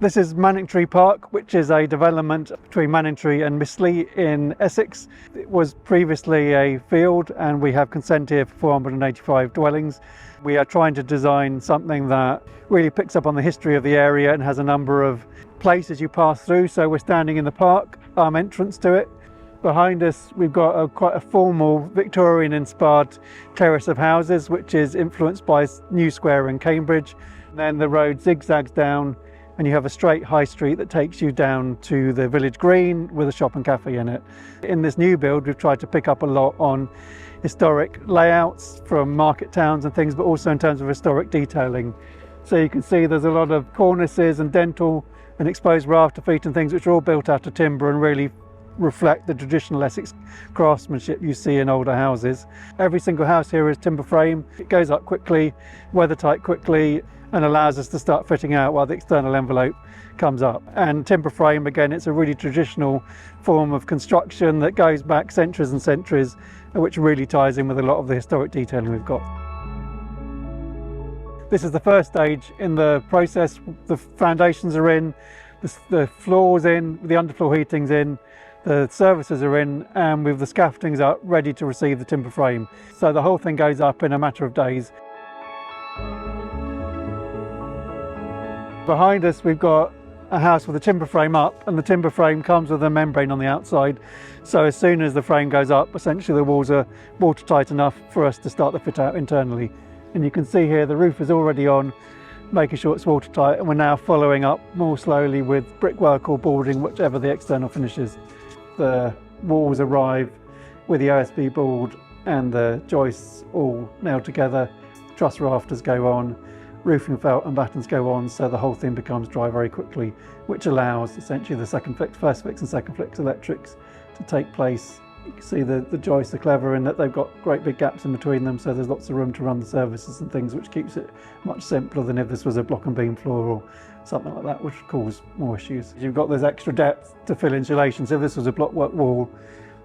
This is Manningtree Park, which is a development between Manningtree and Mistley in Essex. It was previously a field and we have consent here for 485 dwellings. We are trying to design something that really picks up on the history of the area and has a number of places you pass through. So we're standing in the park, entrance to it. Behind us we've got quite a formal Victorian inspired terrace of houses, which is influenced by New Square in Cambridge. And then the road zigzags down and you have a straight high street that takes you down to the village green with a shop and cafe in it. In this new build we've tried to pick up a lot on historic layouts from market towns and things, but also in terms of historic detailing. So you can see there's a lot of cornices and dentil and exposed rafter feet and things which are all built out of timber and really reflect the traditional Essex craftsmanship you see in older houses. Every single house here is timber frame. It goes up quickly, weather tight quickly, and allows us to start fitting out while the external envelope comes up. And timber frame, again, it's a really traditional form of construction that goes back centuries and centuries, which really ties in with a lot of the historic detailing we've got. This is the first stage in the process. The foundations are in, the floor's in, the underfloor heating's in, the services are in, and with the scaffoldings up ready to receive the timber frame. So the whole thing goes up in a matter of days. Behind us we've got a house with a timber frame up, and the timber frame comes with a membrane on the outside. So as soon as the frame goes up, essentially the walls are watertight enough for us to start the fit out internally. And you can see here the roof is already on, making sure it's watertight, and we're now following up more slowly with brickwork or boarding, whichever the external finish is. The walls arrive with the OSB board and the joists all nailed together, truss rafters go on, roofing felt and battens go on, so the whole thing becomes dry very quickly, which allows essentially the first fix and second fix electrics to take place. You can see the joists are clever in that they've got great big gaps in between them, so there's lots of room to run the services and things, which keeps it much simpler than if this was a block and beam floor or something like that, which would cause more issues. You've got this extra depth to fill insulation, so if this was a blockwork wall,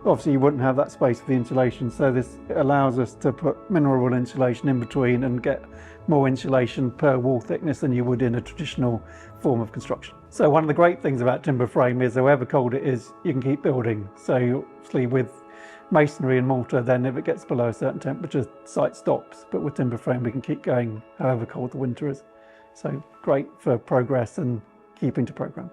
obviously you wouldn't have that space for the insulation, so this allows us to put mineral wool insulation in between and get more insulation per wall thickness than you would in a traditional form of construction. So one of the great things about timber frame is however cold it is, you can keep building. So obviously with masonry and mortar, then if it gets below a certain temperature, site stops, but with timber frame we can keep going however cold the winter is. So great for progress and keeping to programme.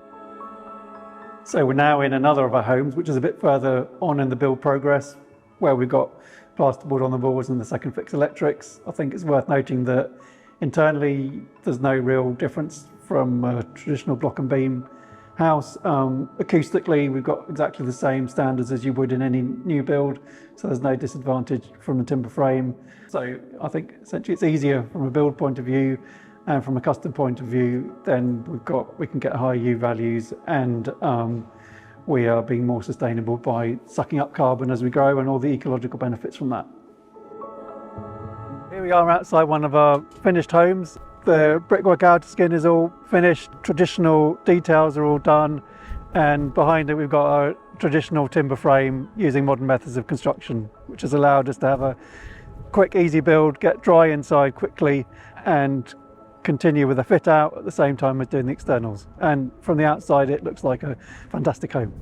So we're now in another of our homes, which is a bit further on in the build progress, where we've got plasterboard on the walls and the second fix electrics. I think it's worth noting that internally there's no real difference from a traditional block and beam house. Acoustically we've got exactly the same standards as you would in any new build, so there's no disadvantage from the timber frame. So I think essentially it's easier from a build point of view, and from a custom point of view, then we can get high U values, and we are being more sustainable by sucking up carbon as we grow and all the ecological benefits from that. Here we are outside one of our finished homes. The brickwork outer skin is all finished, traditional details are all done, and behind it we've got our traditional timber frame using modern methods of construction, which has allowed us to have a quick, easy build, get dry inside quickly, and continue with a fit out at the same time as doing the externals. And from the outside it looks like a fantastic home.